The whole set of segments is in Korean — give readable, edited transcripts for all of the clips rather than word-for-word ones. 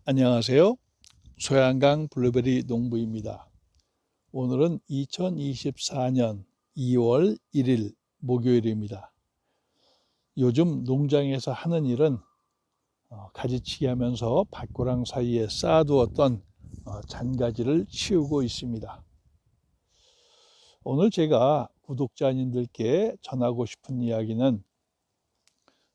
안녕하세요. 소양강 블루베리 농부입니다. 오늘은 2024년 2월 1일 목요일입니다. 요즘 농장에서 하는 일은 가지치기 하면서 밭고랑 사이에 쌓아두었던 잔가지를 치우고 있습니다. 오늘 제가 구독자님들께 전하고 싶은 이야기는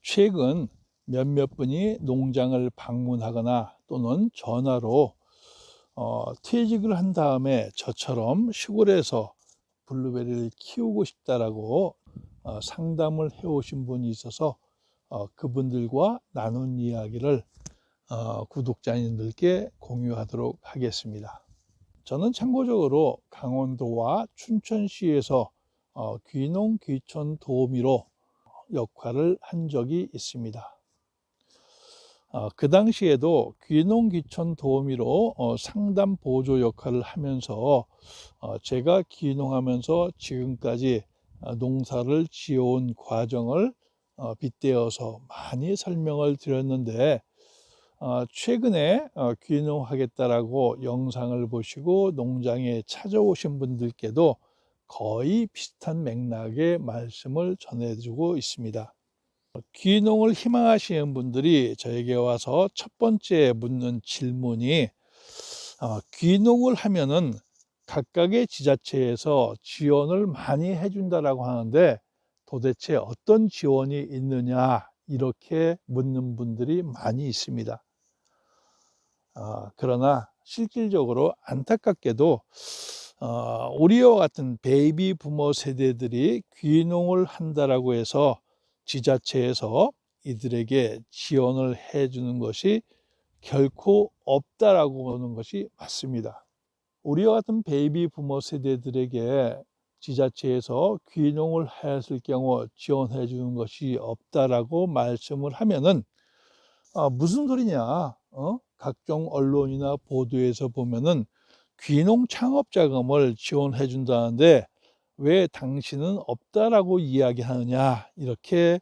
최근 몇몇 분이 농장을 방문하거나 또는 전화로 퇴직을 한 다음에 저처럼 시골에서 블루베리를 키우고 싶다라고 상담을 해오신 분이 있어서 그분들과 나눈 이야기를 구독자님들께 공유하도록 하겠습니다. 저는 참고적으로 강원도와 춘천시에서 귀농 귀촌 도우미로 역할을 한 적이 있습니다. 그 당시에도 귀농 귀촌 도우미로 상담 보조 역할을 하면서 제가 귀농하면서 지금까지 농사를 지어온 과정을 빗대어서 많이 설명을 드렸는데, 최근에 귀농하겠다라고 영상을 보시고 농장에 찾아오신 분들께도 거의 비슷한 맥락의 말씀을 전해주고 있습니다. 귀농을 희망하시는 분들이 저에게 와서 첫 번째 묻는 질문이 귀농을 하면은 각각의 지자체에서 지원을 많이 해준다라고 하는데 도대체 어떤 지원이 있느냐, 이렇게 묻는 분들이 많이 있습니다. 그러나 실질적으로 안타깝게도 우리와 같은 베이비 부모 세대들이 귀농을 한다라고 해서 지자체에서 이들에게 지원을 해주는 것이 결코 없다라고 보는 것이 맞습니다. 우리와 같은 베이비 부모 세대들에게 지자체에서 귀농을 했을 경우 지원해 주는 것이 없다라고 말씀을 하면은 무슨 소리냐, 각종 언론이나 보도에서 보면은 귀농 창업 자금을 지원해 준다는데 왜 당신은 없다라고 이야기하느냐, 이렇게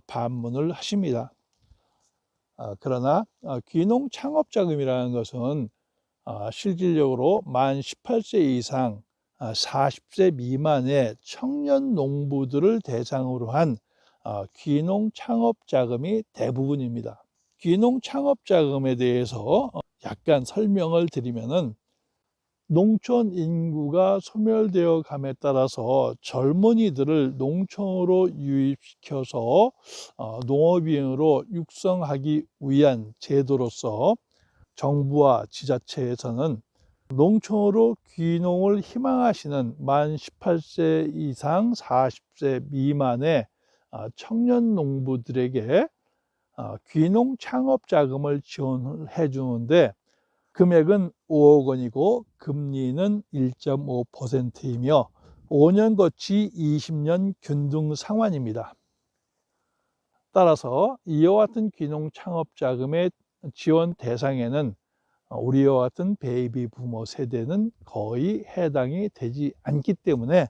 반문을 하십니다. 그러나 귀농 창업 자금이라는 것은 실질적으로 만 18세 이상 40세 미만의 청년 농부들을 대상으로 한 귀농 창업 자금이 대부분입니다. 귀농 창업 자금에 대해서 약간 설명을 드리면은, 농촌 인구가 소멸되어 감에 따라서 젊은이들을 농촌으로 유입시켜서 농업인으로 육성하기 위한 제도로서 정부와 지자체에서는 농촌으로 귀농을 희망하시는 만 18세 이상 40세 미만의 청년 농부들에게 귀농 창업 자금을 지원해 주는데, 금액은 5억 원이고 금리는 1.5%이며 5년 거치 20년 균등 상환입니다. 따라서 이와 같은 귀농 창업 자금의 지원 대상에는 우리와 같은 베이비 부모 세대는 거의 해당이 되지 않기 때문에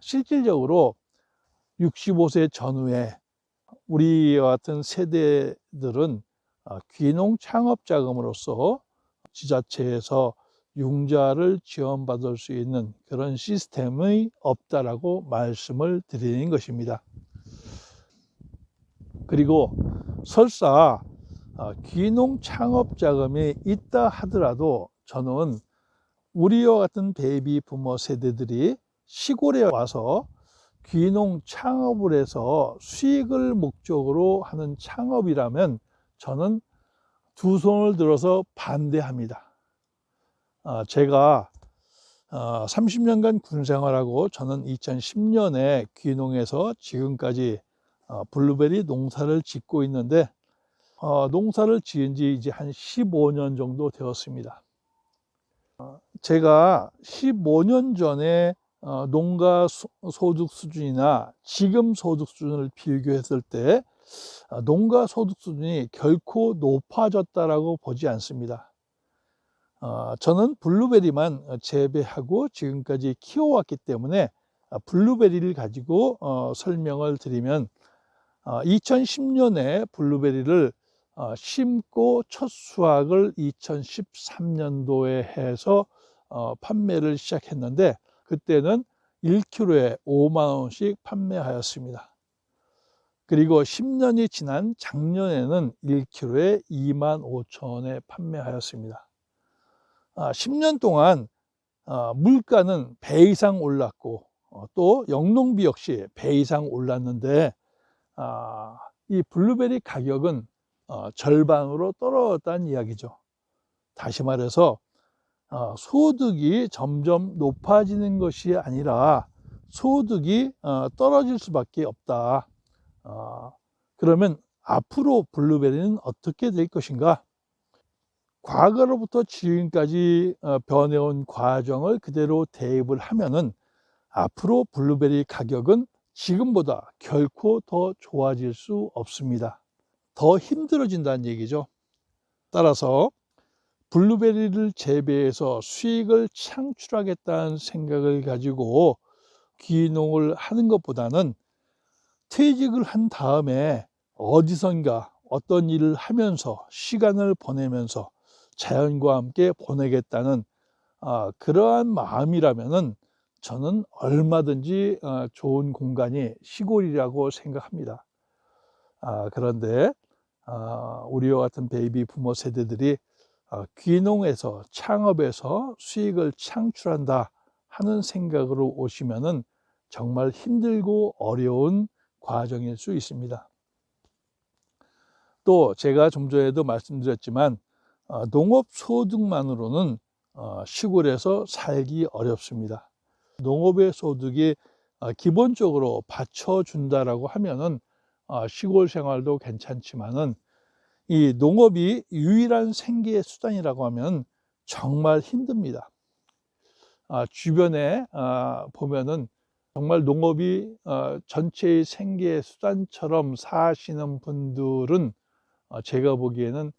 실질적으로 65세 전후에 우리와 같은 세대들은 귀농 창업 자금으로서 지자체에서 융자를 지원받을 수 있는 그런 시스템이 없다라고 말씀을 드리는 것입니다. 그리고 설사 귀농 창업 자금이 있다 하더라도 저는 우리와 같은 베이비 부모 세대들이 시골에 와서 귀농 창업을 해서 수익을 목적으로 하는 창업이라면 저는 두 손을 들어서 반대합니다. 제가 30년간 군 생활하고 저는 2010년에 귀농해서 지금까지 블루베리 농사를 짓고 있는데 농사를 지은 지 이제 한 15년 정도 되었습니다. 제가 15년 전에 농가 소득 수준이나 지금 소득 수준을 비교했을 때 농가 소득 수준이 결코 높아졌다라고 보지 않습니다. 저는 블루베리만 재배하고 지금까지 키워왔기 때문에 블루베리를 가지고 설명을 드리면, 2010년에 블루베리를 심고 첫 수확을 2013년도에 해서 판매를 시작했는데, 그때는 1kg에 5만 원씩 판매하였습니다. 그리고 10년이 지난 작년에는 1kg에 2만 5천 원에 판매하였습니다. 10년 동안 물가는 배 이상 올랐고, 또 영농비 역시 배 이상 올랐는데, 이 블루베리 가격은 절반으로 떨어졌다는 이야기죠. 다시 말해서 소득이 점점 높아지는 것이 아니라 소득이 떨어질 수밖에 없다. 그러면 앞으로 블루베리는 어떻게 될 것인가? 과거로부터 지금까지 변해온 과정을 그대로 대입을 하면은 앞으로 블루베리 가격은 지금보다 결코 더 좋아질 수 없습니다. 더 힘들어진다는 얘기죠. 따라서 블루베리를 재배해서 수익을 창출하겠다는 생각을 가지고 귀농을 하는 것보다는 퇴직을 한 다음에 어디선가 어떤 일을 하면서 시간을 보내면서 자연과 함께 보내겠다는 그러한 마음이라면은 저는 얼마든지 좋은 공간이 시골이라고 생각합니다. 그런데 우리와 같은 베이비 부모 세대들이 귀농해서 창업해서 수익을 창출한다 하는 생각으로 오시면은 정말 힘들고 어려운 과정일 수 있습니다. 또 제가 좀 전에도 말씀드렸지만 농업 소득만으로는 시골에서 살기 어렵습니다. 농업의 소득이 기본적으로 받쳐준다라고 하면은 시골 생활도 괜찮지만은 이 농업이 유일한 생계 수단이라고 하면 정말 힘듭니다. 주변에 보면은 정말 농업이 전체의 생계 수단처럼 사시는 분들은 제가 보기에는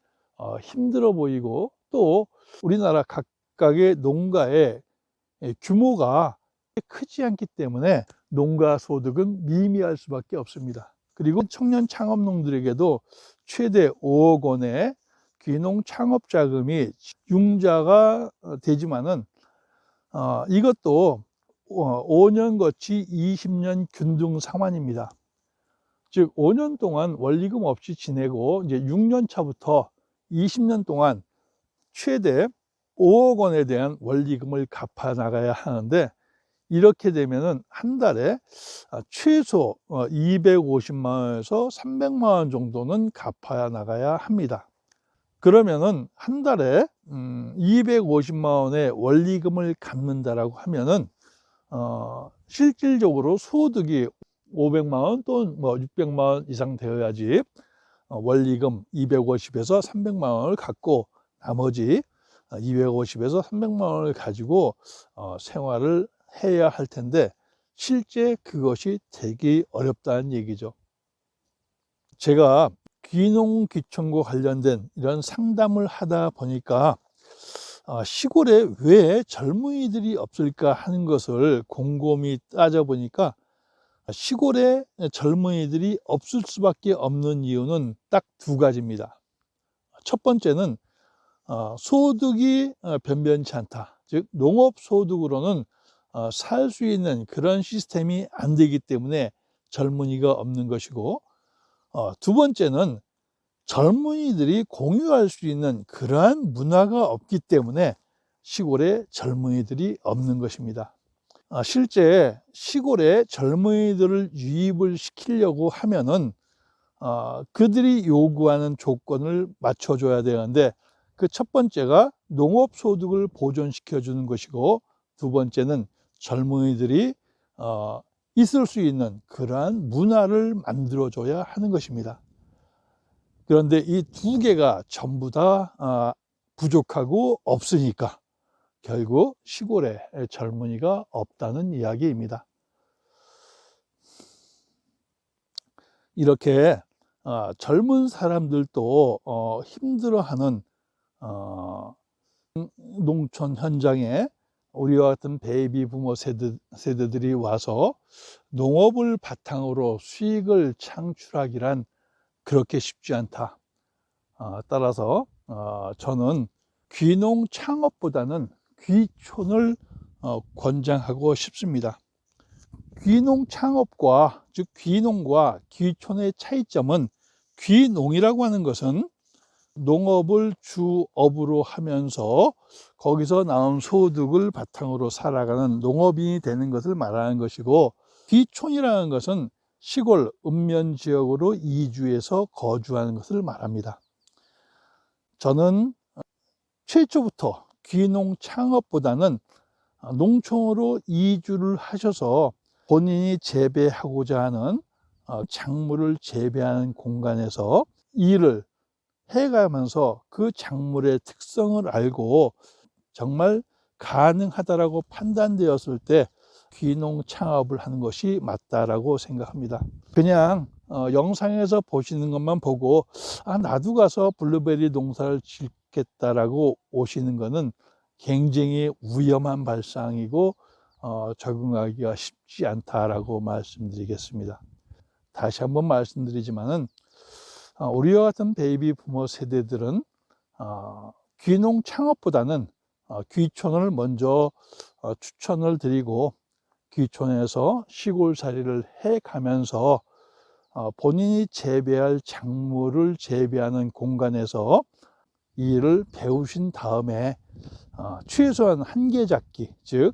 힘들어 보이고, 또 우리나라 각각의 농가의 규모가 크지 않기 때문에 농가 소득은 미미할 수밖에 없습니다. 그리고 청년 창업농들에게도 최대 5억 원의 귀농 창업 자금이 융자가 되지만은 이것도 5년 거치 20년 균등 상환입니다. 즉 5년 동안 원리금 없이 지내고 이제 6년 차부터 20년 동안 최대 5억 원에 대한 원리금을 갚아 나가야 하는데, 이렇게 되면은 한 달에 최소 250만 원에서 300만 원 정도는 갚아 나가야 합니다. 그러면은 한 달에 250만 원의 원리금을 갚는다라고 하면은 실질적으로 소득이 500만 원 또는 600만 원 이상 되어야지 원리금 250에서 300만 원을 갖고 나머지 250에서 300만 원을 가지고 생활을 해야 할 텐데, 실제 그것이 되게 어렵다는 얘기죠. 제가 귀농귀촌과 관련된 이런 상담을 하다 보니까 시골에 왜 젊은이들이 없을까 하는 것을 곰곰이 따져보니까 시골에 젊은이들이 없을 수밖에 없는 이유는 딱 두 가지입니다. 첫 번째는 소득이 변변치 않다. 즉 농업 소득으로는 살 수 있는 그런 시스템이 안 되기 때문에 젊은이가 없는 것이고, 두 번째는 젊은이들이 공유할 수 있는 그러한 문화가 없기 때문에 시골에 젊은이들이 없는 것입니다. 실제 시골에 젊은이들을 유입을 시키려고 하면은 그들이 요구하는 조건을 맞춰줘야 되는데, 그 첫 번째가 농업 소득을 보존시켜 주는 것이고, 두 번째는 젊은이들이 있을 수 있는 그러한 문화를 만들어줘야 하는 것입니다. 그런데 이 두 개가 전부 다 부족하고 없으니까 결국 시골에 젊은이가 없다는 이야기입니다. 이렇게 젊은 사람들도 힘들어하는 농촌 현장에 우리와 같은 베이비 부모 세대들이 와서 농업을 바탕으로 수익을 창출하기란 그렇게 쉽지 않다. 따라서 저는 귀농 창업보다는 귀촌을 권장하고 싶습니다. 귀농 창업과 즉 귀농과 귀촌의 차이점은, 귀농이라고 하는 것은 농업을 주업으로 하면서 거기서 나온 소득을 바탕으로 살아가는 농업인이 되는 것을 말하는 것이고, 귀촌이라는 것은 시골 읍면 지역으로 이주해서 거주하는 것을 말합니다. 저는 최초부터 귀농 창업보다는 농촌으로 이주를 하셔서 본인이 재배하고자 하는 작물을 재배하는 공간에서 일을 해가면서 그 작물의 특성을 알고 정말 가능하다라고 판단되었을 때 귀농 창업을 하는 것이 맞다라고 생각합니다. 그냥 영상에서 보시는 것만 보고 나도 가서 블루베리 농사를 짓겠다라고 오시는 것은 굉장히 위험한 발상이고 적응하기가 쉽지 않다라고 말씀드리겠습니다. 다시 한번 말씀드리지만은 우리와 같은 베이비 부모 세대들은 귀농 창업보다는 귀촌을 먼저 추천을 드리고, 귀촌에서 시골살이를 해가면서 본인이 재배할 작물을 재배하는 공간에서 일을 배우신 다음에 최소한 한 개 잡기, 즉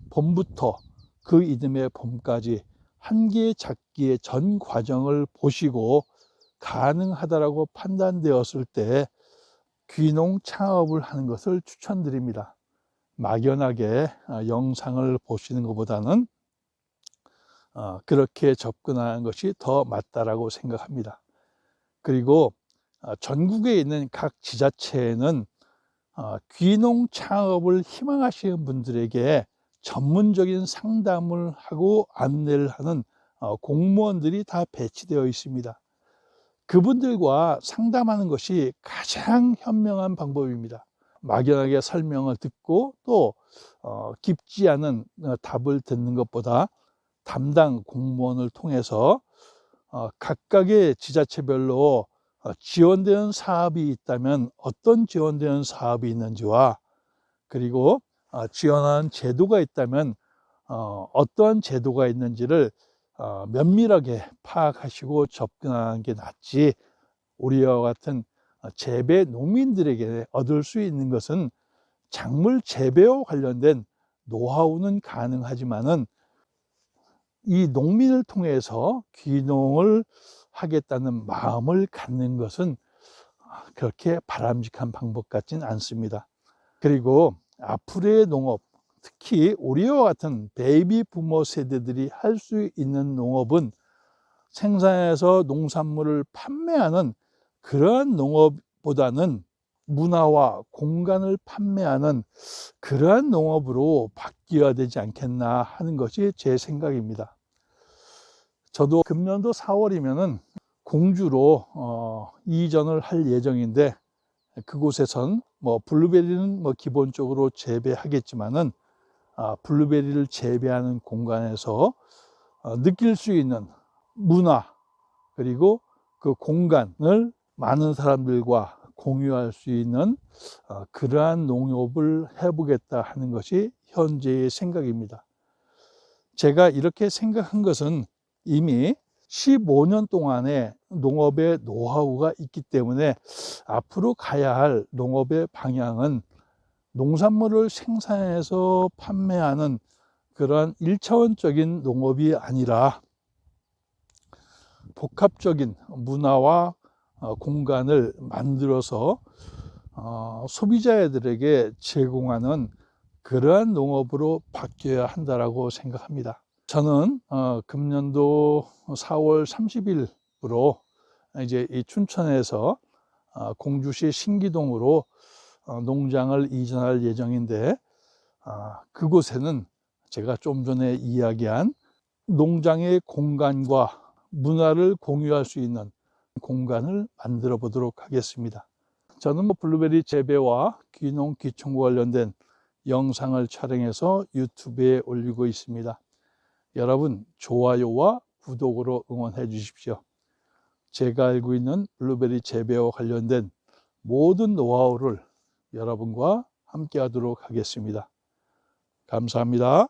봄부터 그 이듬해 봄까지 한 개 잡기의 전 과정을 보시고 가능하다라고 판단되었을 때 귀농 창업을 하는 것을 추천드립니다. 막연하게 영상을 보시는 것보다는 그렇게 접근하는 것이 더 맞다라고 생각합니다. 그리고 전국에 있는 각 지자체에는 귀농 창업을 희망하시는 분들에게 전문적인 상담을 하고 안내를 하는 공무원들이 다 배치되어 있습니다. 그분들과 상담하는 것이 가장 현명한 방법입니다. 막연하게 설명을 듣고 또 깊지 않은 답을 듣는 것보다 담당 공무원을 통해서 각각의 지자체별로 지원되는 사업이 있다면 어떤 지원되는 사업이 있는지와, 그리고 지원하는 제도가 있다면 어떠한 제도가 있는지를 면밀하게 파악하시고 접근하는 게 낫지, 우리와 같은 재배 농민들에게 얻을 수 있는 것은 작물 재배와 관련된 노하우는 가능하지만은 이 농민을 통해서 귀농을 하겠다는 마음을 갖는 것은 그렇게 바람직한 방법 같진 않습니다. 그리고 앞으로의 농업, 특히 우리와 같은 베이비 부모 세대들이 할 수 있는 농업은 생산해서 농산물을 판매하는 그러한 농업보다는 문화와 공간을 판매하는 그러한 농업으로 바뀌어야 되지 않겠나 하는 것이 제 생각입니다. 저도 금년도 4월이면은 공주로 이전을 할 예정인데, 그곳에선 블루베리는 기본적으로 재배하겠지만은 블루베리를 재배하는 공간에서 느낄 수 있는 문화, 그리고 그 공간을 많은 사람들과 공유할 수 있는 그러한 농업을 해보겠다 하는 것이 현재의 생각입니다. 제가 이렇게 생각한 것은 이미 15년 동안의 농업의 노하우가 있기 때문에 앞으로 가야 할 농업의 방향은 농산물을 생산해서 판매하는 그러한 1차원적인 농업이 아니라 복합적인 문화와 공간을 만들어서 소비자들에게 제공하는 그러한 농업으로 바뀌어야 한다고 생각합니다. 저는 금년도 4월 30일부로 이제 이 춘천에서 공주시 신기동으로 농장을 이전할 예정인데, 그곳에는 제가 좀 전에 이야기한 농장의 공간과 문화를 공유할 수 있는 공간을 만들어 보도록 하겠습니다. 저는 블루베리 재배와 귀농 귀촌과 관련된 영상을 촬영해서 유튜브에 올리고 있습니다. 여러분 좋아요와 구독으로 응원해 주십시오. 제가 알고 있는 블루베리 재배와 관련된 모든 노하우를 여러분과 함께 하도록 하겠습니다. 감사합니다.